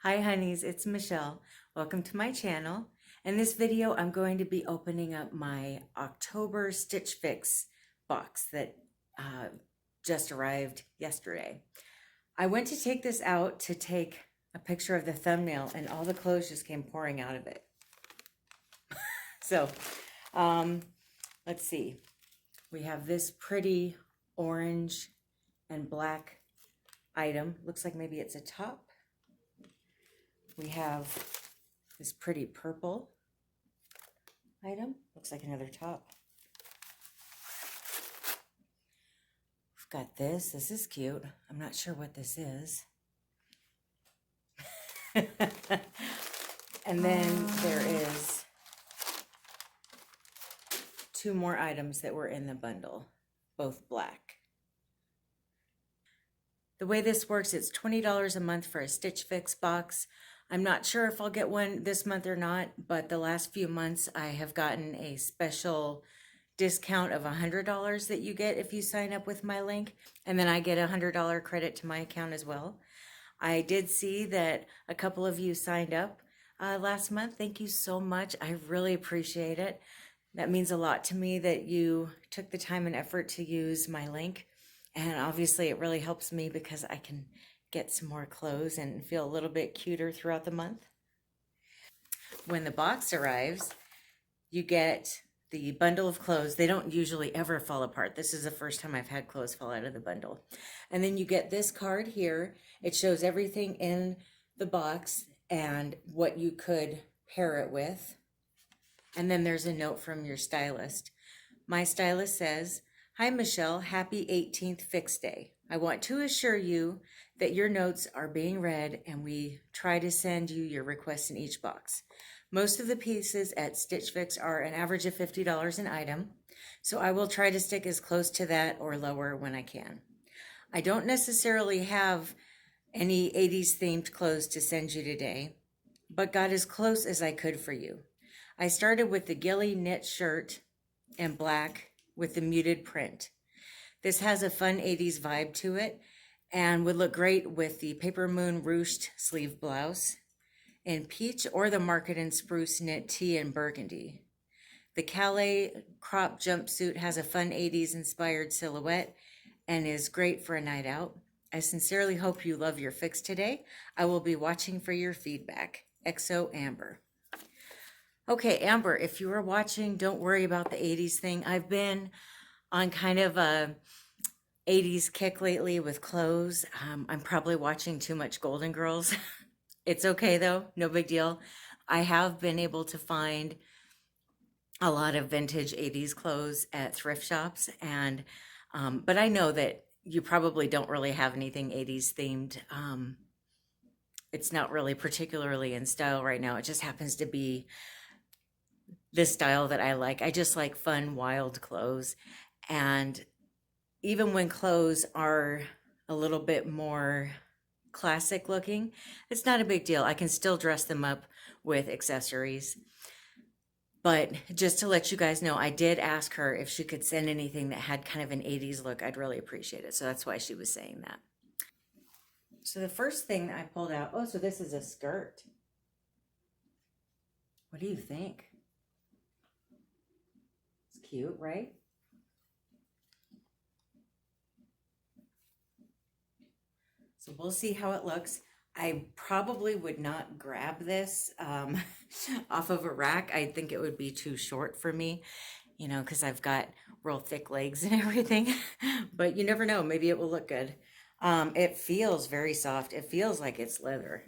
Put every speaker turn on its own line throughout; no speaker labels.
Hi honeys, it's Michelle. Welcome to my channel. In this video, I'm going to be opening up my October Stitch Fix box that just arrived yesterday. I went to take this out to take a picture of the thumbnail and all the clothes just came pouring out of it. So, let's see. We have this pretty orange and black item. Looks like maybe it's a top. We have this pretty purple item. Looks like another top. We've got this. This is cute. I'm not sure what this is. And then there is two more items that were in the bundle, both black. The way this works, it's $20 a month for a Stitch Fix box. I'm not sure if I'll get one this month or not, but the last few months I have gotten a special discount of $100 that you get if you sign up with my link, and then I get a $100 credit to my account as well. I did see that a couple of you signed up last month. Thank you so much. I really appreciate it. That means a lot to me that you took the time and effort to use my link, and obviously it really helps me because I can get some more clothes and feel a little bit cuter throughout the month. When the box arrives, you get the bundle of clothes. They don't usually ever fall apart. This is the first time I've had clothes fall out of the bundle. And then you get this card here. It shows everything in the box and what you could pair it with. And then there's a note from your stylist. My stylist says, "Hi Michelle, happy 18th Fix Day. I want to assure you that your notes are being read and we try to send you your requests in each box. Most of the pieces at Stitch Fix are an average of $50 an item, so I will try to stick as close to that or lower when I can. I don't necessarily have any 80s themed clothes to send you today, but got as close as I could for you. I started with the Gilli knit shirt in black with the muted print. This has a fun 80s vibe to it and would look great with the Papermoon Ruched sleeve blouse in peach or the Market and Spruce knit tee in burgundy. The Kaileigh crop jumpsuit has a fun 80s inspired silhouette and is great for a night out. I sincerely hope you love your fix today. I will be watching for your feedback. XO Amber." Okay, Amber, if you were watching, don't worry about the 80s thing. I've been on kind of a 80s kick lately with clothes. I'm probably watching too much Golden Girls. It's okay though, no big deal. I have been able to find a lot of vintage 80s clothes at thrift shops, and but I know that you probably don't really have anything 80s themed. It's not really particularly in style right now. It just happens to be this style that I like. I just like fun, wild clothes. And even when clothes are a little bit more classic looking, it's not a big deal. I can still dress them up with accessories. But just to let you guys know, I did ask her if she could send anything that had kind of an 80s look. I'd really appreciate it. So that's why she was saying that. So the first thing that I pulled out, oh, so this is a skirt. What do you think? It's cute, right? So we'll see how it looks. I probably would not grab this off of a rack. I think it would be too short for me, you know, because I've got real thick legs and everything. But you never know, maybe it will look good. It feels very soft. It feels like it's leather.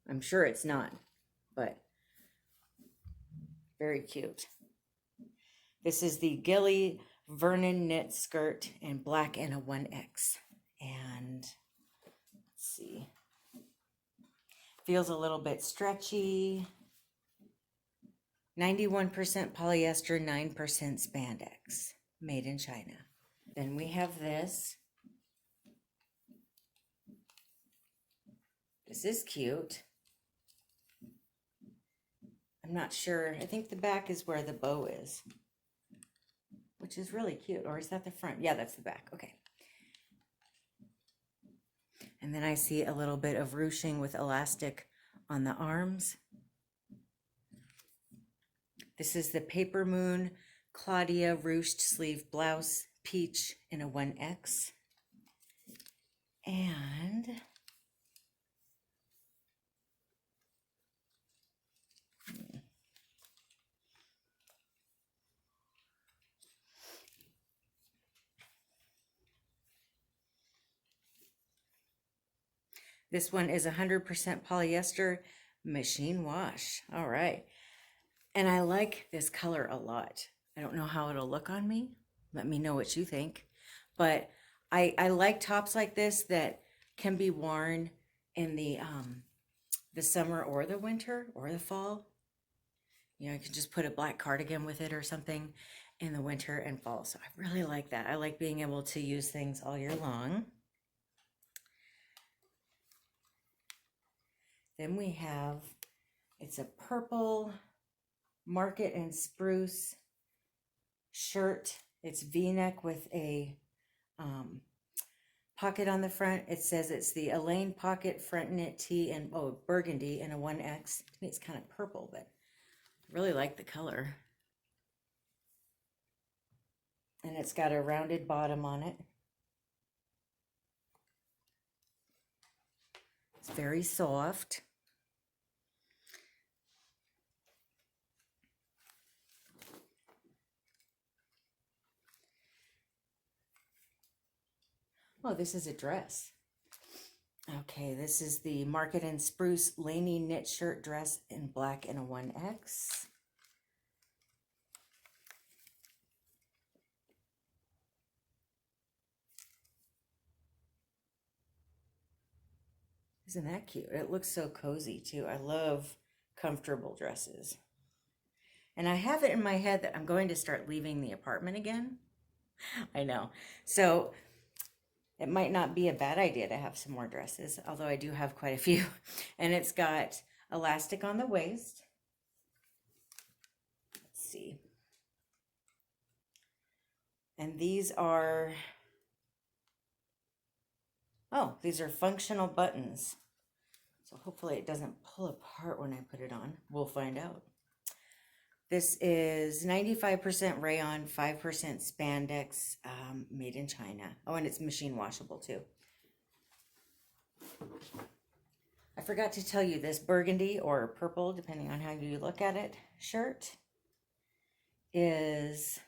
I'm sure it's not, but very cute. This is the Gilli Veron knit skirt in black and a 1X. And let's see. Feels a little bit stretchy. 91% polyester, 9% spandex. Made in China. Then we have this. This is cute. I'm not sure. I think the back is where the bow is, which is really cute. Or is that the front? Yeah, that's the back. Okay. And then I see a little bit of ruching with elastic on the arms. This is the Papermoon Claudia Ruched sleeve blouse, peach in a 1X. And this one is 100% polyester, machine wash. All right. And I like this color a lot. I don't know how it'll look on me. Let me know what you think. But I like tops like this that can be worn in the summer or the winter or the fall. You know, you can just put a black cardigan with it or something in the winter and fall. So I really like that. I like being able to use things all year long. Then we have, it's a purple Market and Spruce shirt. It's V-neck with a pocket on the front. It says it's the Elaine pocket front knit tee and burgundy in a 1X. To me, it's kind of purple, but I really like the color. And it's got a rounded bottom on it. It's very soft. Oh, this is a dress. Okay, this is the Market and Spruce Lany knit shirt dress in black in a 1X. Isn't that cute? It looks so cozy too. I love comfortable dresses. And I have it in my head that I'm going to start leaving the apartment again. I know. So it might not be a bad idea to have some more dresses, although I do have quite a few. And it's got elastic on the waist. Let's see. And these are, these are functional buttons. So hopefully it doesn't pull apart when I put it on. We'll find out. This is 95% rayon, 5% spandex, made in China. Oh, and it's machine washable too. I forgot to tell you this burgundy or purple, depending on how you look at it, shirt is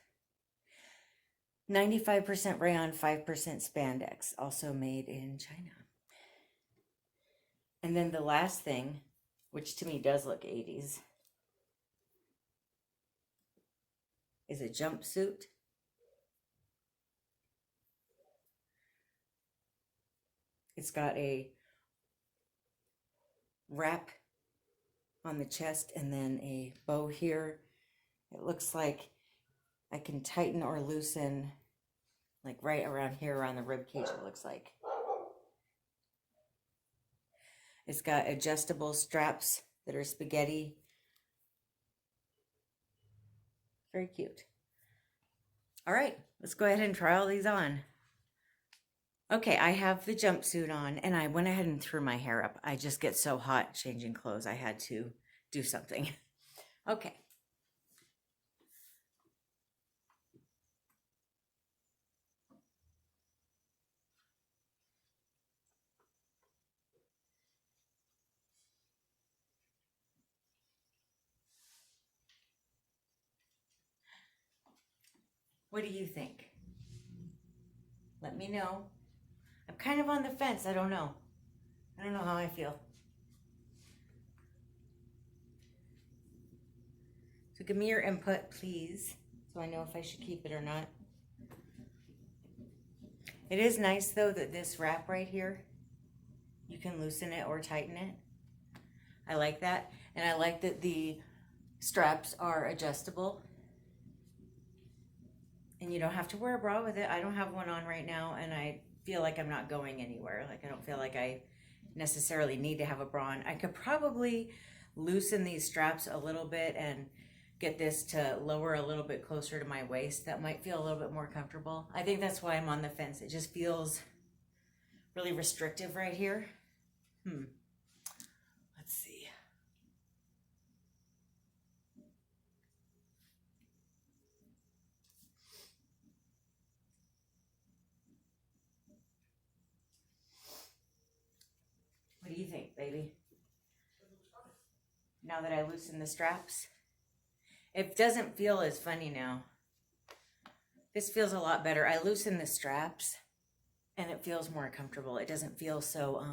95% rayon, 5% spandex, also made in China. And then the last thing, which to me does look 80s, is a jumpsuit. It's got a wrap on the chest and then a bow here. It looks like I can tighten or loosen like right around here around the rib cage, it looks like. It's got adjustable straps that are spaghetti. Very cute. All right, let's go ahead and try all these on. Okay, I have the jumpsuit on and I went ahead and threw my hair up. I just get so hot changing clothes. I had to do something. Okay. What do you think? Let me know. I'm kind of on the fence. I don't know. I don't know how I feel. So give me your input, please, so I know if I should keep it or not. It is nice, though, that this wrap right here, you can loosen it or tighten it. I like that. And I like that the straps are adjustable. And you don't have to wear a bra with it. I don't have one on right now, and I feel like I'm not going anywhere. Like, I don't feel like I necessarily need to have a bra on. I could probably loosen these straps a little bit and get this to lower a little bit closer to my waist. That might feel a little bit more comfortable. I think that's why I'm on the fence. It just feels really restrictive right here. Let's see. baby? Now that I loosen the straps. It doesn't feel as funny now. This feels a lot better. I loosen the straps and it feels more comfortable. It doesn't feel so,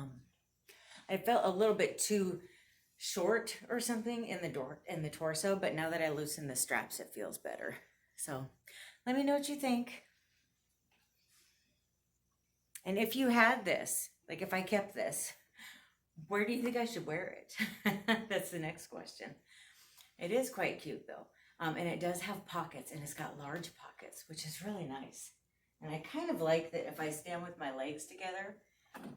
I felt a little bit too short or something in the torso, but now that I loosen the straps, it feels better. So let me know what you think. And if you had this, like if I kept this, where do you think I should wear it? That's the next question. It is quite cute though. And it does have pockets, and it's got large pockets, which is really nice. And I kind of like that if I stand with my legs together,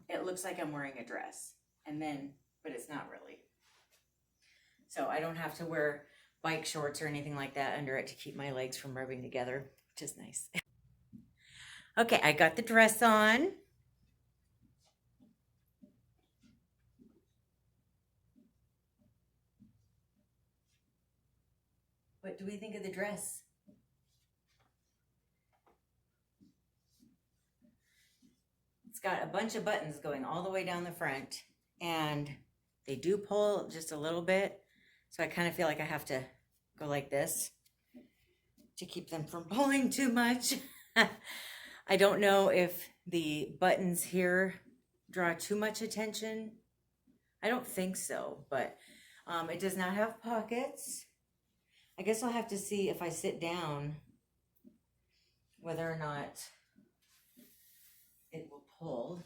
it looks like I'm wearing a dress. And then, but it's not really. So I don't have to wear bike shorts or anything like that under it to keep my legs from rubbing together, which is nice. Okay, I got the dress on. What do we think of the dress? It's got a bunch of buttons going all the way down the front, and they do pull just a little bit. So I kind of feel like I have to go like this to keep them from pulling too much. I don't know if the buttons here draw too much attention. I don't think so, but it does not have pockets. I guess I'll have to see if I sit down whether or not it will pull.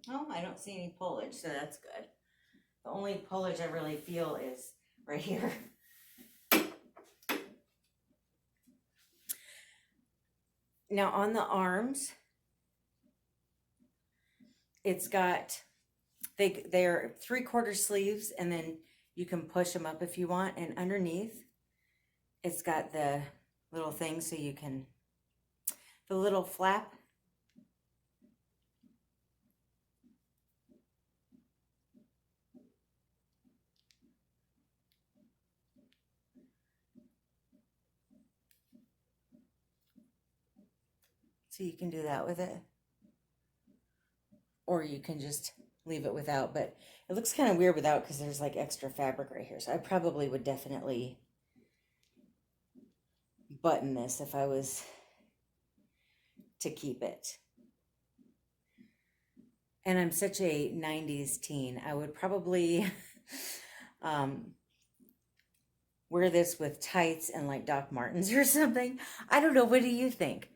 Oh, I don't see any pullage, so that's good. The only pullage I really feel is right here. Now on the arms, it's got, they're 3/4 sleeves, and then you can push them up if you want. And underneath, it's got the little thing so you can, the little flap. So you can do that with it. Or you can just leave it without, but it looks kind of weird without because there's like extra fabric right here. So I probably would definitely button this if I was to keep it. And I'm such a 90s teen. I would probably wear this with tights and like Doc Martens or something. I don't know. What do you think?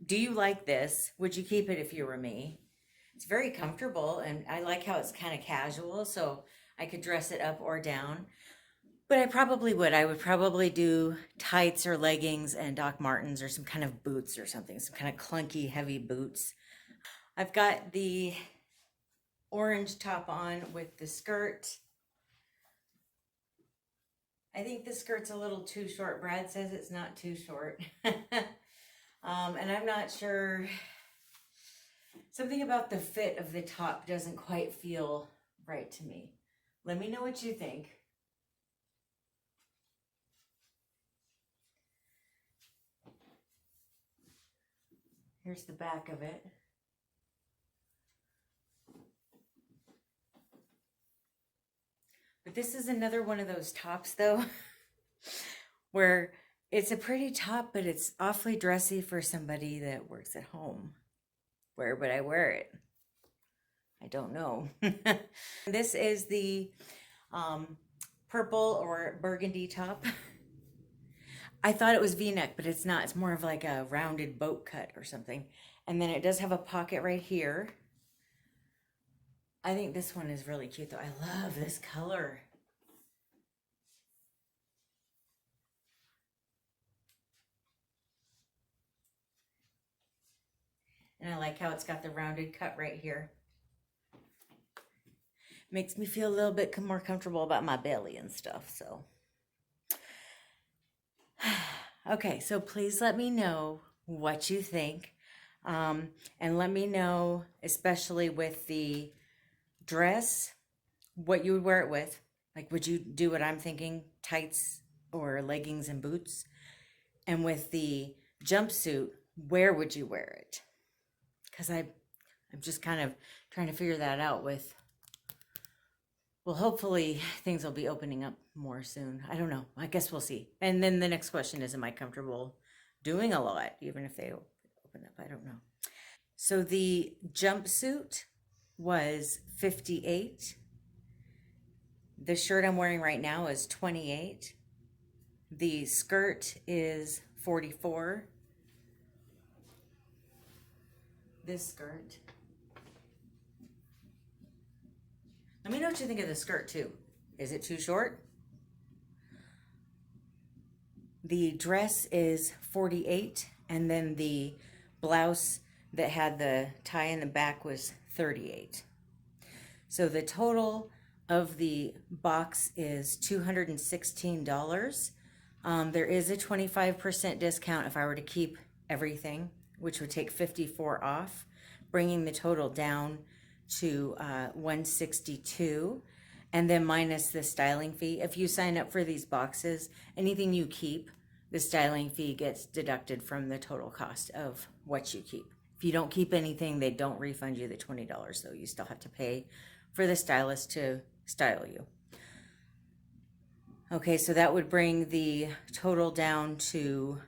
Do you like this? Would you keep it if you were me? It's very comfortable, and I like how it's kind of casual, so I could dress it up or down. But I probably would. I would probably do tights or leggings and Doc Martens or some kind of boots or something, some kind of clunky, heavy boots. I've got the orange top on with the skirt. I think the skirt's a little too short. Brad says it's not too short. And I'm not sure. Something about the fit of the top doesn't quite feel right to me. Let me know what you think. Here's the back of it. But this is another one of those tops though, where it's a pretty top, but it's awfully dressy for somebody that works at home. Where would I wear it? I don't know. This is the purple or burgundy top. I thought it was V-neck, but it's not. It's more of like a rounded boat cut or something. And then it does have a pocket right here. I think this one is really cute though. I love this color. And I like how it's got the rounded cut right here. Makes me feel a little bit more comfortable about my belly and stuff, so. Okay, so please let me know what you think. And let me know, especially with the dress, what you would wear it with. Like, would you do what I'm thinking, tights or leggings and boots? And with the jumpsuit, where would you wear it? Because I'm just kind of trying to figure that out with, well, hopefully things will be opening up more soon. I don't know. I guess we'll see. And then the next question is, am I comfortable doing a lot, even if they open up? I don't know. So the jumpsuit was 58. The shirt I'm wearing right now is 28. The skirt is 44. This skirt. Let me know what you think of the skirt too. Is it too short? The dress is 48, and then the blouse that had the tie in the back was 38. So the total of the box is $216. There is a 25% discount if I were to keep everything, which would take 54 off, bringing the total down to 162, and then minus the styling fee. If you sign up for these boxes, anything you keep, the styling fee gets deducted from the total cost of what you keep. If you don't keep anything, they don't refund you the $20, though. You still have to pay for the stylist to style you. Okay, so that would bring the total down to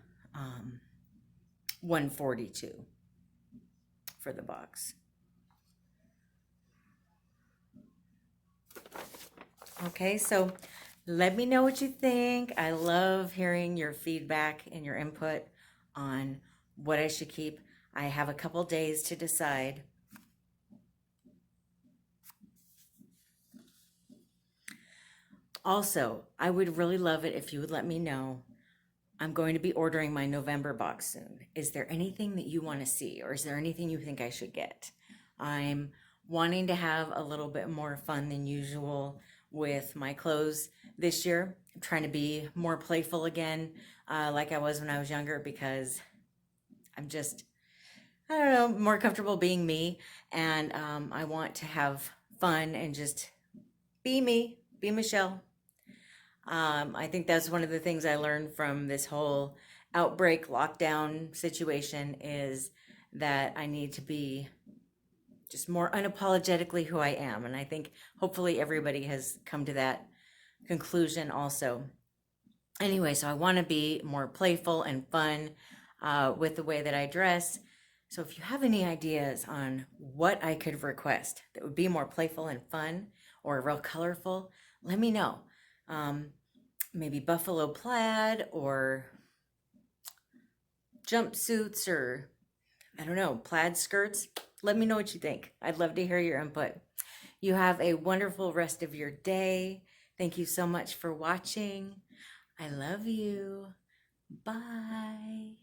142 for the box. Okay, so let me know what you think. I love hearing your feedback and your input on what I should keep. I have a couple days to decide. Also, I would really love it if you would let me know. I'm going to be ordering my November box soon. Is there anything that you want to see, or is there anything you think I should get? I'm wanting to have a little bit more fun than usual with my clothes this year. I'm trying to be more playful again, like I was when I was younger, because I'm just, I don't know, more comfortable being me. And I want to have fun and just be me, be Michele. I think that's one of the things I learned from this whole outbreak lockdown situation, is that I need to be just more unapologetically who I am. And I think hopefully everybody has come to that conclusion also. Anyway, so I want to be more playful and fun with the way that I dress. So if you have any ideas on what I could request that would be more playful and fun or real colorful, let me know. Maybe buffalo plaid or jumpsuits, or I don't know, plaid skirts. Let me know what you think. I'd love to hear your input. You have a wonderful rest of your day. Thank you so much for watching. I love you. Bye.